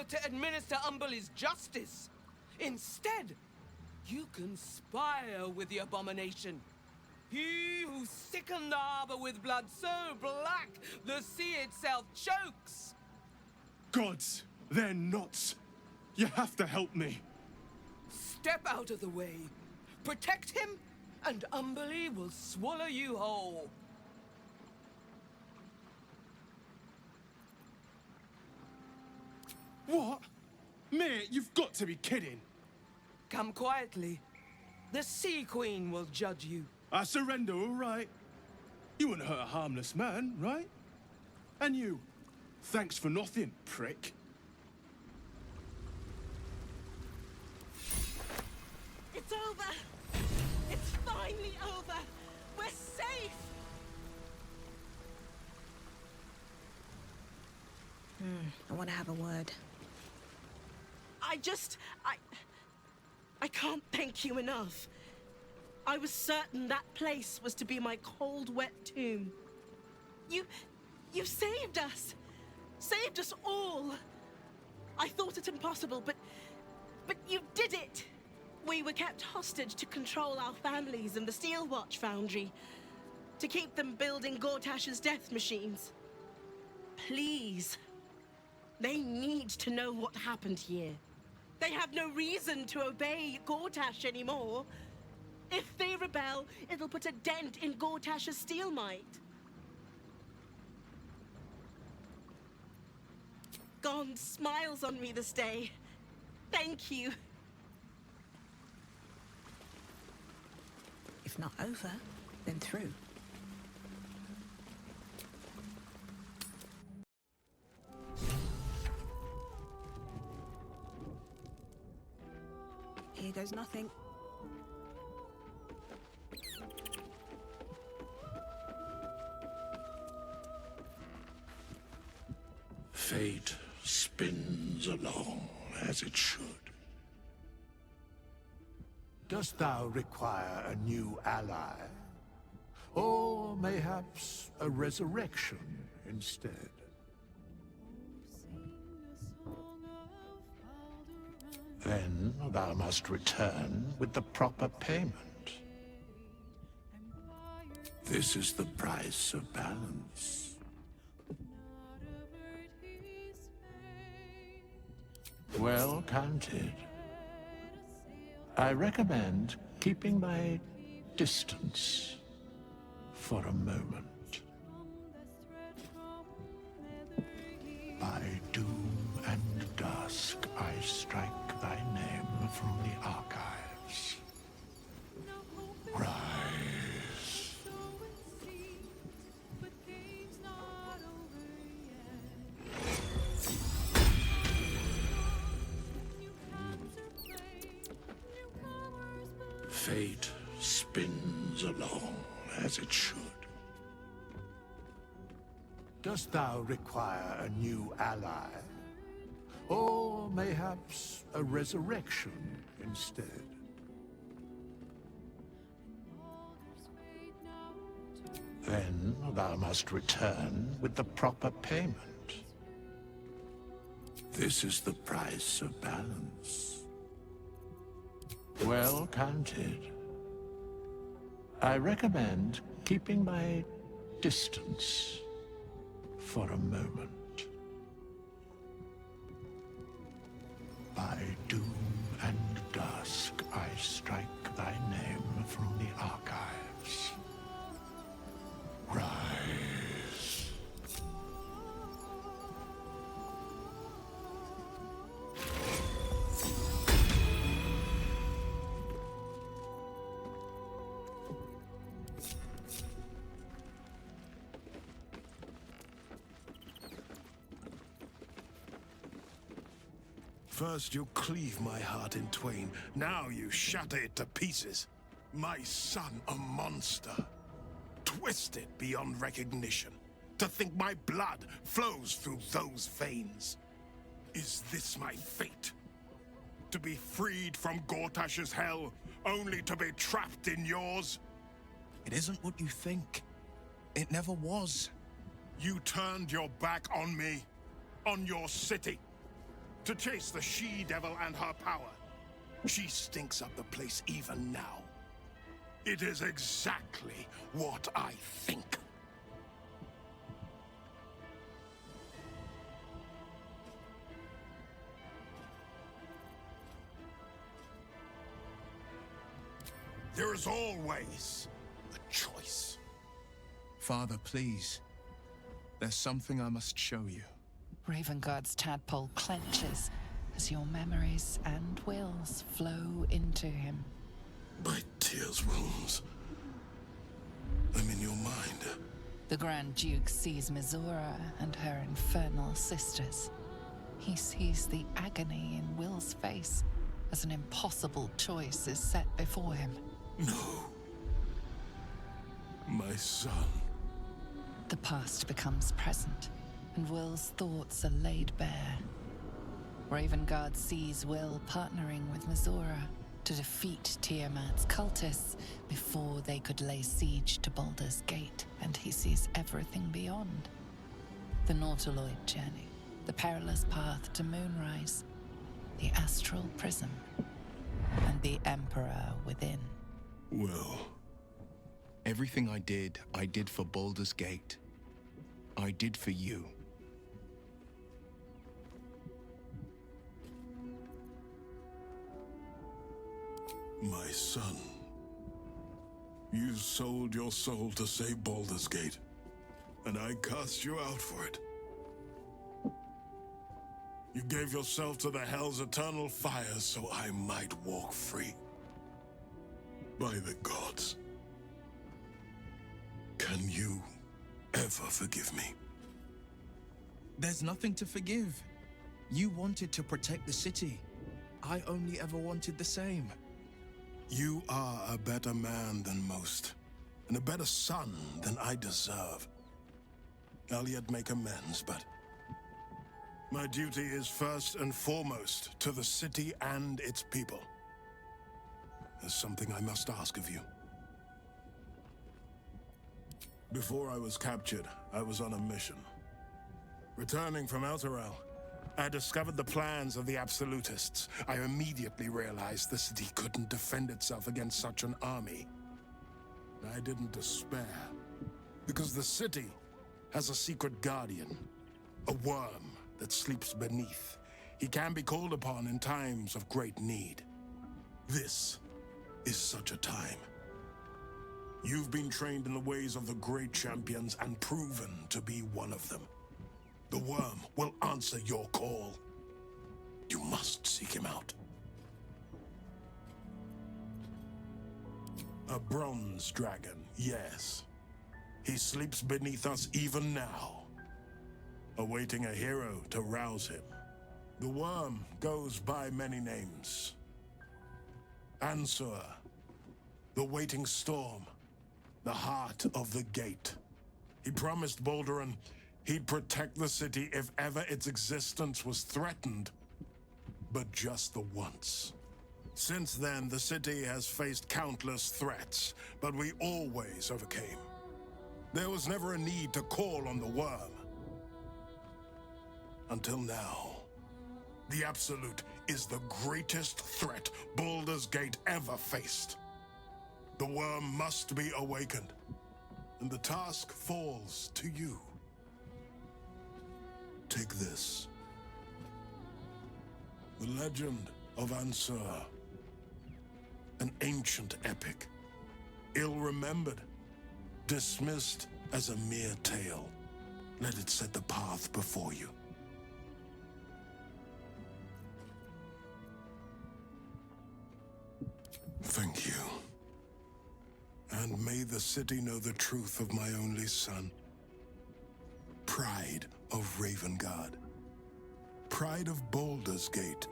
power to administer Umberlee's justice. Instead, you conspire with the abomination. He who sickened the harbor with blood so black the sea itself chokes. Gods, they're nuts. You have to help me. Step out of the way. Protect him, and Umberlee will swallow you whole. What? Mate, you've got to be kidding. Come quietly. The Sea Queen will judge you. I surrender, all right. You wouldn't hurt a harmless man, right? And you, thanks for nothing, prick. It's over! It's finally over! We're safe! I want to have a word. I can't thank you enough. I was certain that place was to be my cold, wet tomb. You saved us! Saved us all! I thought it impossible, but you did it! We were kept hostage to control our families and the Steel Watch Foundry, to keep them building Gortash's death machines. Please. They need to know what happened here. They have no reason to obey Gortash anymore. If they rebel, it'll put a dent in Gortash's steel might. Gond smiles on me this day. Thank you. If not over, then through. Here goes nothing. Fate spins along as it should. Dost thou require a new ally? Or mayhaps a resurrection instead? Then thou must return with the proper payment. This is the price of balance. Well counted. I recommend keeping my distance for a moment. By doom and dusk, I strike thy name from the archives. Rise. Fate spins along as it should. Dost thou require a new ally? Or mayhaps a resurrection instead? Then thou must return with the proper payment. This is the price of balance. Well counted. I recommend keeping my distance for a moment. By doom and dusk, I strike thy name from the archives. Rise. First you cleave my heart in twain, now you shatter it to pieces. My son a monster, twisted beyond recognition. To think my blood flows through those veins. Is this my fate? To be freed from Gortash's hell, only to be trapped in yours? It isn't what you think. It never was. You turned your back on me, on your city. to chase the she-devil and her power. She stinks up the place even now. It is exactly what I think. There is always a choice. Father, please. There's something I must show you. Ravenguard's tadpole clenches as your memories and wills flow into him. My tears wounds. I'm in your mind. The Grand Duke sees Mizora and her infernal sisters. He sees the agony in Will's face as an impossible choice is set before him. No. My son. The past becomes present, and Will's thoughts are laid bare. Ravenguard sees Will partnering with Mizora to defeat Tiamat's cultists before they could lay siege to Baldur's Gate, and he sees everything beyond. The Nautiloid journey, the perilous path to Moonrise, the astral prism, and the Emperor within. Well, Everything I did for Baldur's Gate. I did for you. my son. You sold your soul to save Baldur's Gate, and I cast you out for it. You gave yourself to the Hell's eternal fire so I might walk free. By the gods. Can you ever forgive me? There's nothing to forgive. You wanted to protect the city. I only ever wanted the same. You are a better man than most, and a better son than I deserve. I'll yet make amends, but my duty is first and foremost to the city and its people. There's something I must ask of you. Before I was captured, I was on a mission. Returning from Elturel, I discovered the plans of the Absolutists. I immediately realized the city couldn't defend itself against such an army. I didn't despair, because the city has a secret guardian, a worm that sleeps beneath. He can be called upon in times of great need. This is such a time. You've been trained in the ways of the great champions and proven to be one of them. The worm will answer your call. You must seek him out. A bronze dragon, yes. He sleeps beneath us even now, awaiting a hero to rouse him. The worm goes by many names. Ansur, the waiting storm, the heart of the gate. He promised Baldur he'd protect the city if ever its existence was threatened, but just the once. Since then, the city has faced countless threats, but we always overcame. There was never a need to call on the worm. Until now. The Absolute is the greatest threat Baldur's Gate ever faced. The worm must be awakened, and the task falls to you. Take this. The legend of Ansur. An ancient epic. Ill-remembered. Dismissed as a mere tale. Let it set the path before you. Thank you. And may the city know the truth of my only son. Pride of Ravengard. Pride of Baldur's Gate.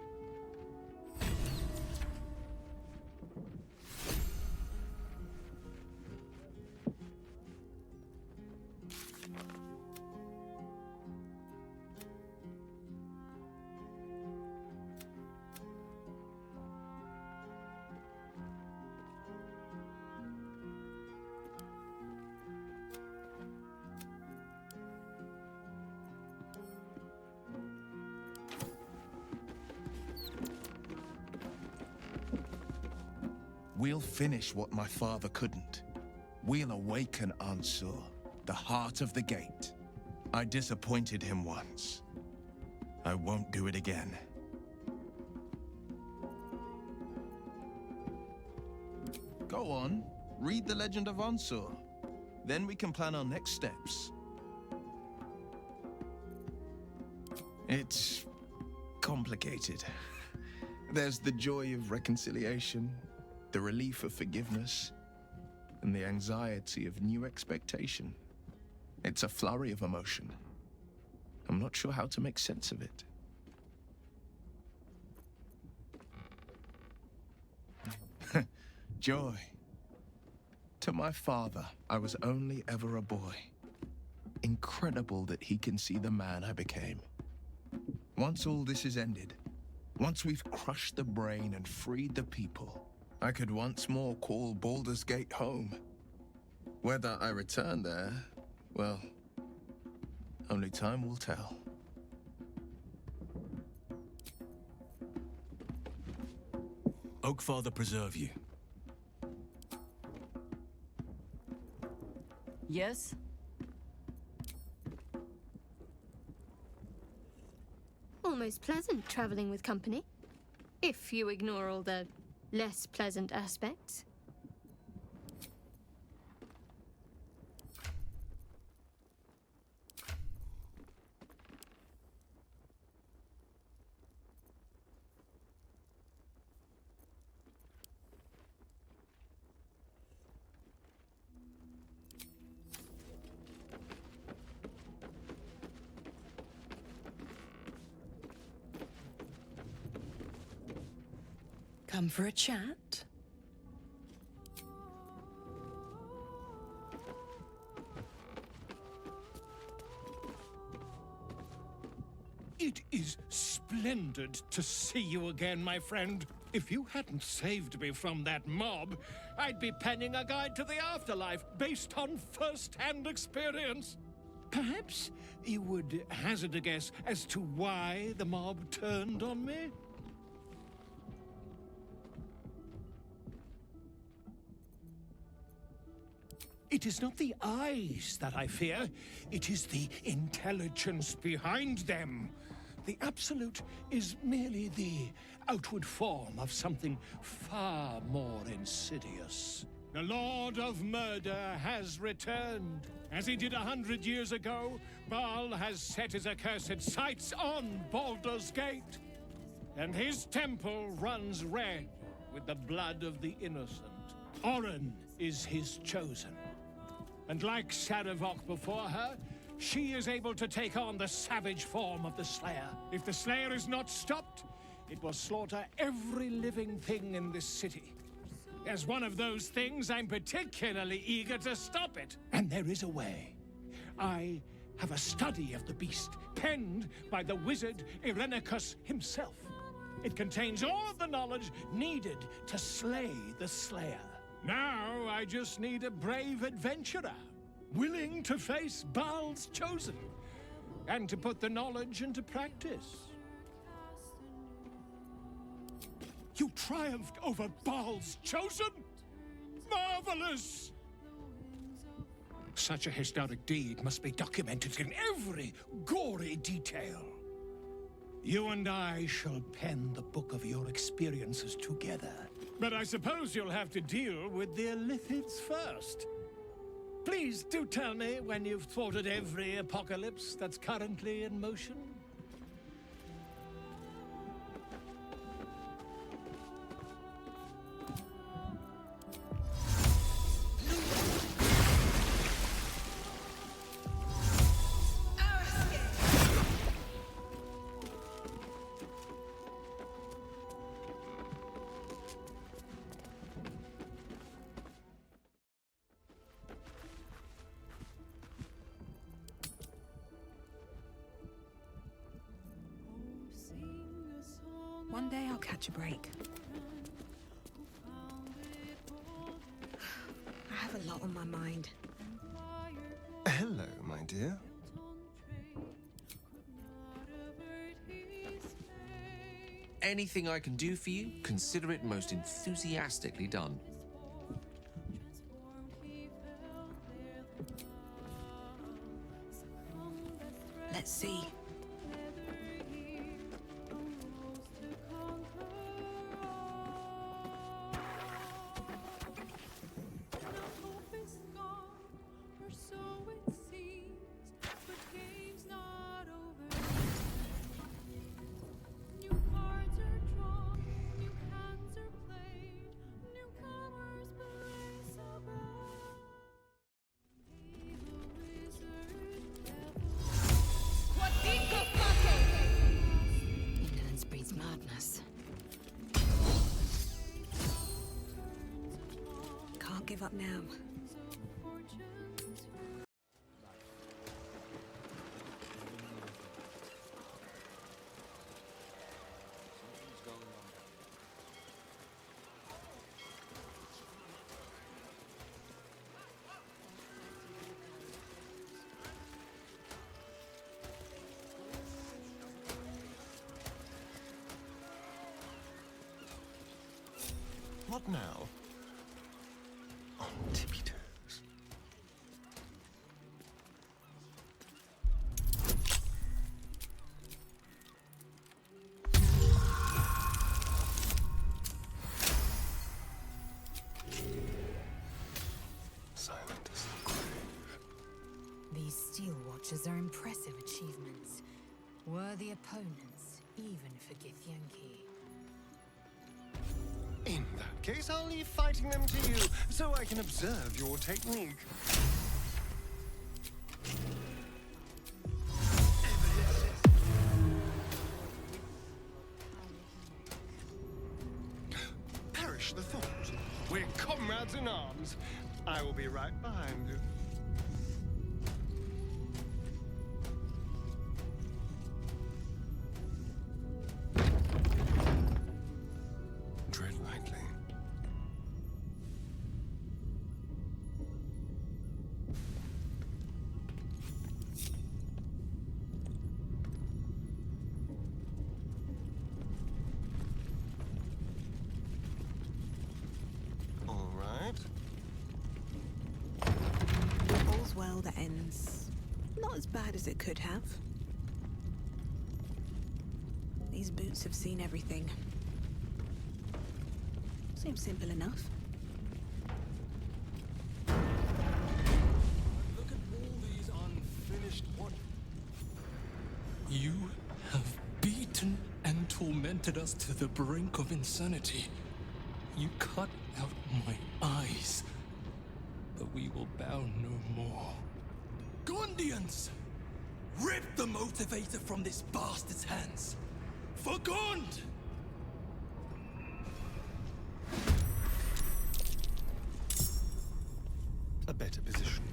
We'll finish what my father couldn't. We'll awaken Ansur, the heart of the gate. I disappointed him once. I won't do it again. Go on, read the legend of Ansur. Then we can plan our next steps. It's complicated. There's the joy of reconciliation, the relief of forgiveness, and the anxiety of new expectation. It's a flurry of emotion. I'm not sure how to make sense of it. Joy. To my father, I was only ever a boy. Incredible that he can see the man I became. Once all this is ended, once we've crushed the brain and freed the people, I could once more call Baldur's Gate home. Whether I return there, well, only time will tell. Oakfather preserve you. Yes? Almost pleasant traveling with company, if you ignore all the less pleasant aspects. Come for a chat? It is splendid to see you again, my friend. If you hadn't saved me from that mob, I'd be penning a guide to the afterlife based on first-hand experience. Perhaps you would hazard a guess as to why the mob turned on me? It is not the eyes that I fear, it is the intelligence behind them. The Absolute is merely the outward form of something far more insidious. The Lord of Murder has returned. As he did 100 years ago, Baal has set his accursed sights on Baldur's Gate. And his temple runs red with the blood of the innocent. Orin is his chosen. And like Sarevok before her, she is able to take on the savage form of the Slayer. If the Slayer is not stopped, it will slaughter every living thing in this city. As one of those things, I'm particularly eager to stop it. And there is a way. I have a study of the beast, penned by the wizard Irenicus himself. It contains all of the knowledge needed to slay the Slayer. Now, I just need a brave adventurer, willing to face Baal's chosen, and to put the knowledge into practice. You triumphed over Baal's chosen? Marvelous! Such a historic deed must be documented in every gory detail. You and I shall pen the book of your experiences together. But I suppose you'll have to deal with the Illithids first. Please do tell me when you've thwarted every apocalypse that's currently in motion. One day I'll catch a break. I have a lot on my mind. Hello, my dear. Anything I can do for you, consider it most enthusiastically done. Let's see. Ignorance breeds madness. Can't give up now. What now? On tippy toes. Silent as the grave. These Steel Watchers are impressive achievements. Worthy opponents, even for Githyanki. In that case, I'll leave fighting them to you, so I can observe your technique. Perish the thought. We're comrades in arms. I will be right behind you. Tread lightly. All right. All's well that ends. Not as bad as it could have. These boots have seen everything. Seems simple enough. Look at all these unfinished what? You have beaten and tormented us to the brink of insanity. You cut out my eyes, but we will bow no more. Gondians! Rip the motivator from this bastard's hands! For Gond! A better position.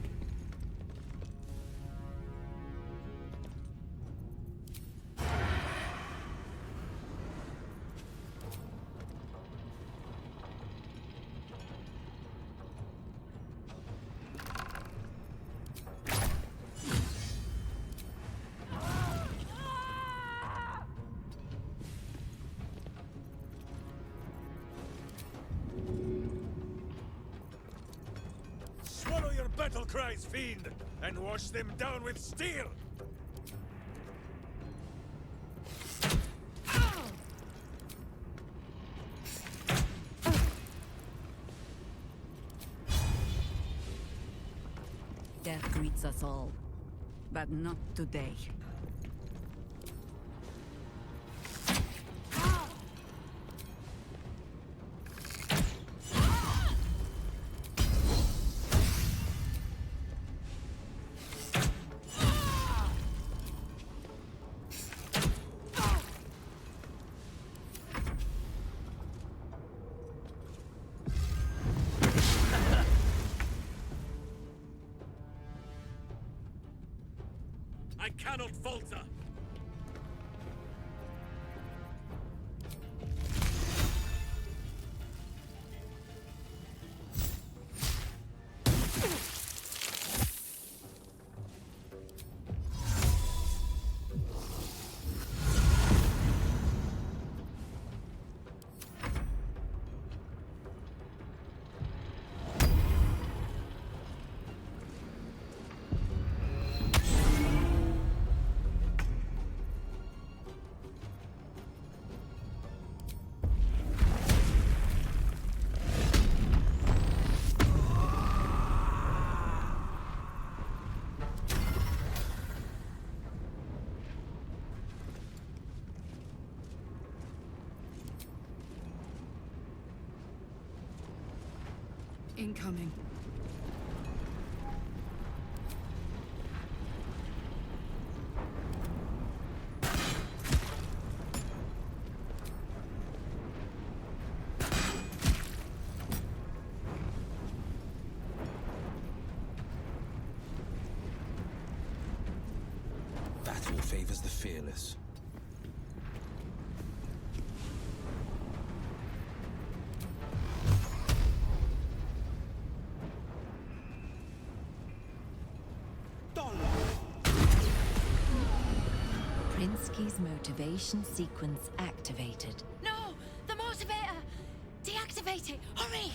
Swallow your battle cries, fiend, and wash them down with steel! Death greets us all, but not today. I cannot falter! Incoming. Battle favors the fearless. Prinsky's motivation sequence activated. No! The motivator! Deactivate it! Hurry!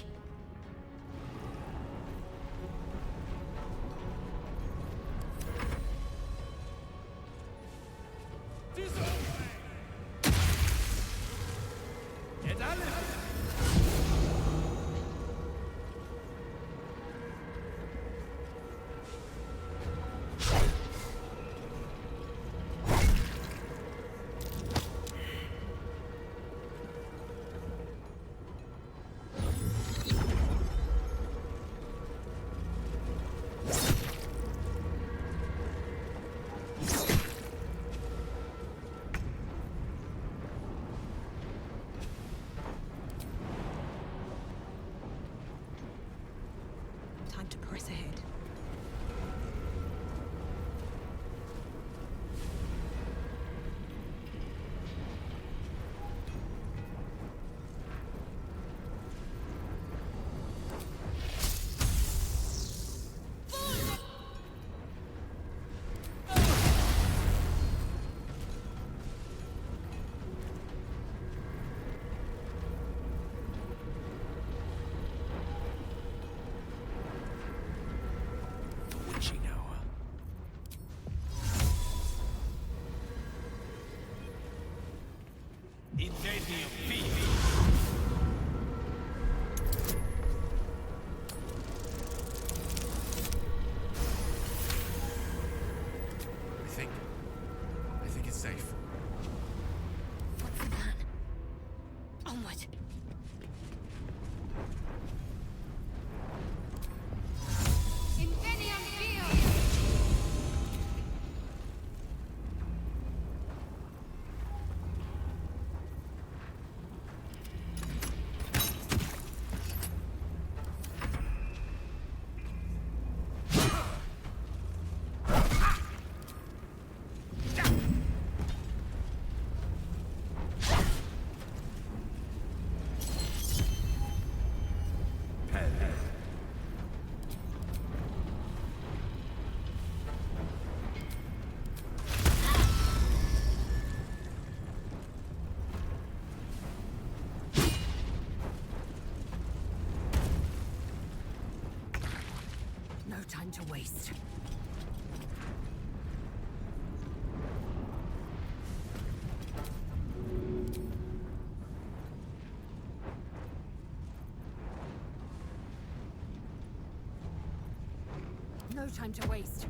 Time to press ahead. I think it's safe. What's the plan? Onward. Inveniam Field! No time to waste. No time to waste.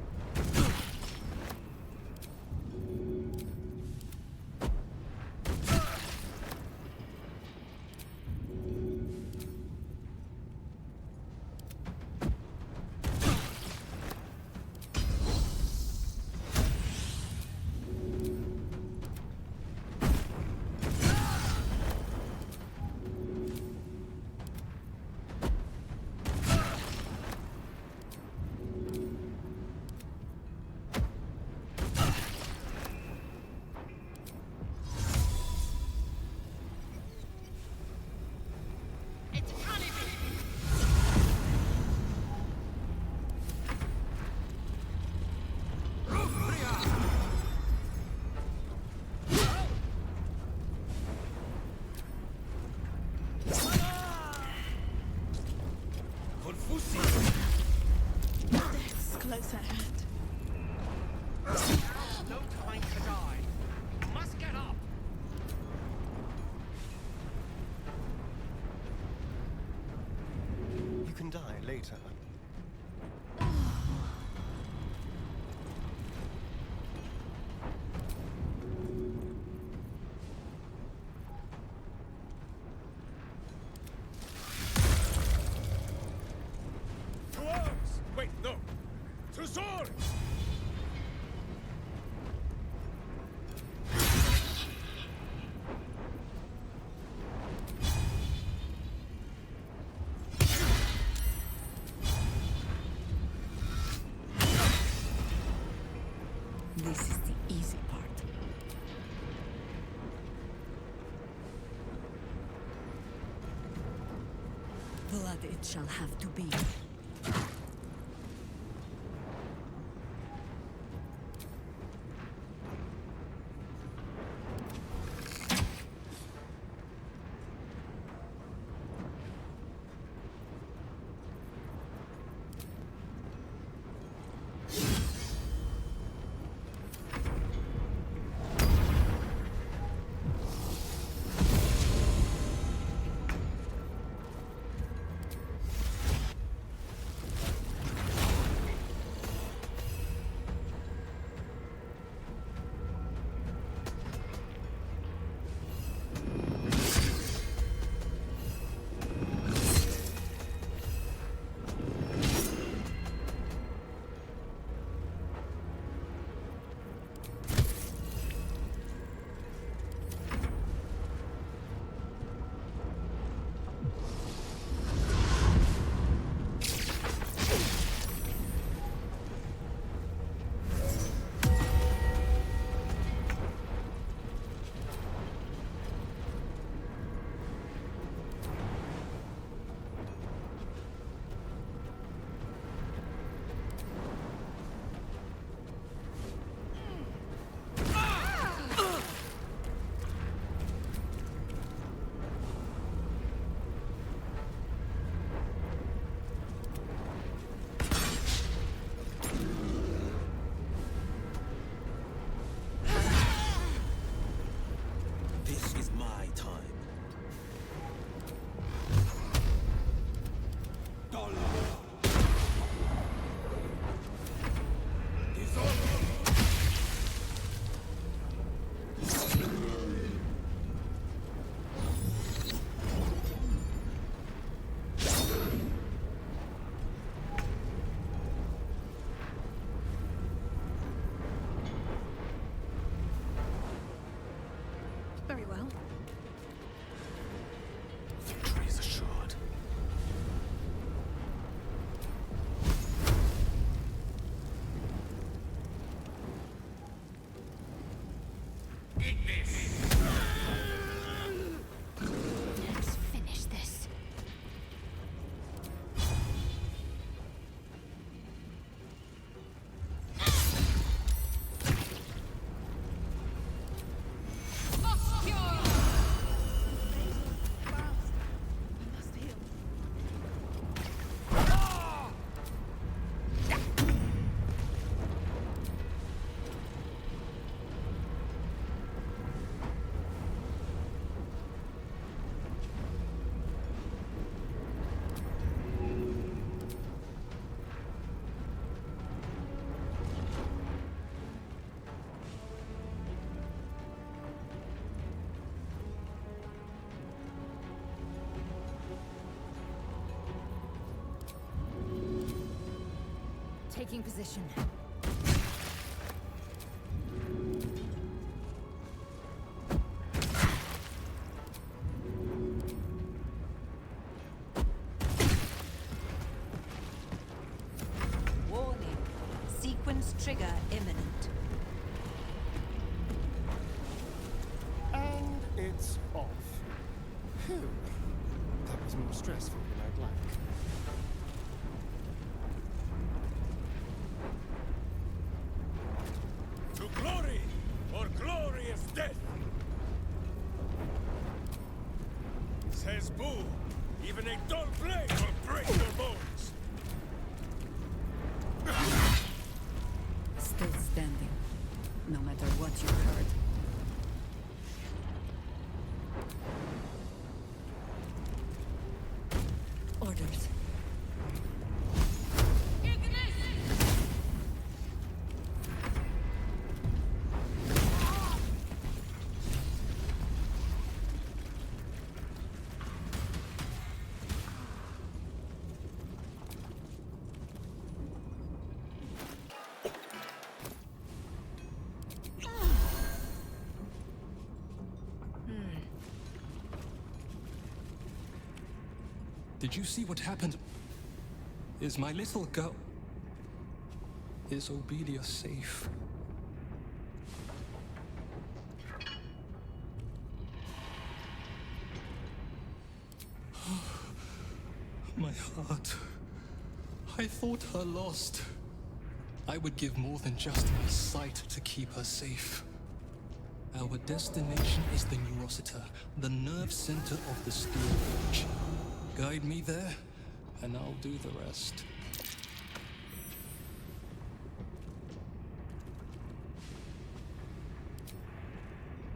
Death's close at hand. No time to die. Must get up. You can die later. blood it shall have to be. Very well. Victory is assured. Eat this! Let's finish this. Taking position. Warning. Sequence trigger imminent. And it's off. Phew. That was more stressful than I'd like. To glory, or glorious death! Says Boo, even a dull blade will break your bones! Still standing, no matter what you heard. Orders. Did you see what happened? Is my little girl... Is Obedia safe? My heart. I thought her lost. I would give more than just my sight to keep her safe. Our destination is the New Rossiter, the nerve center of the Steel Village. Guide me there, and I'll do the rest.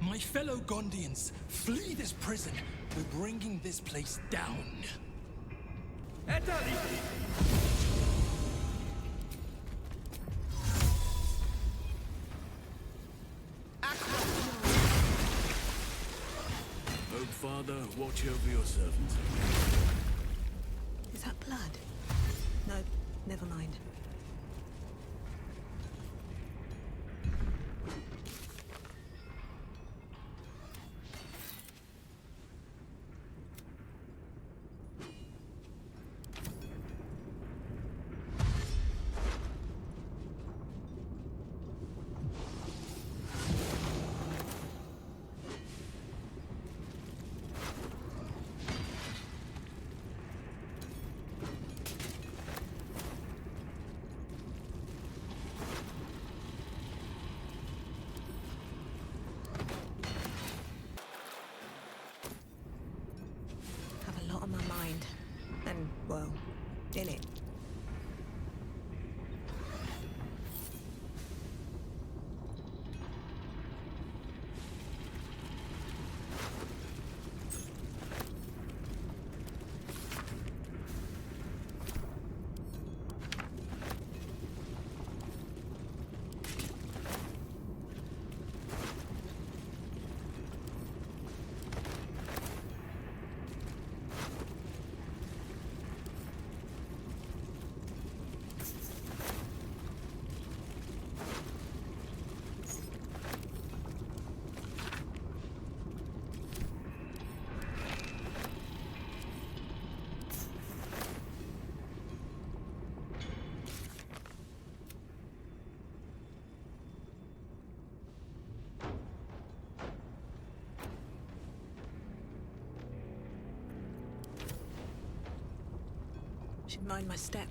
My fellow Gondians, flee this prison. We're bringing this place down. Oak Father, watch over your servant. Is that blood? No, never mind. On my mind, and, well, in it. Should mind my step.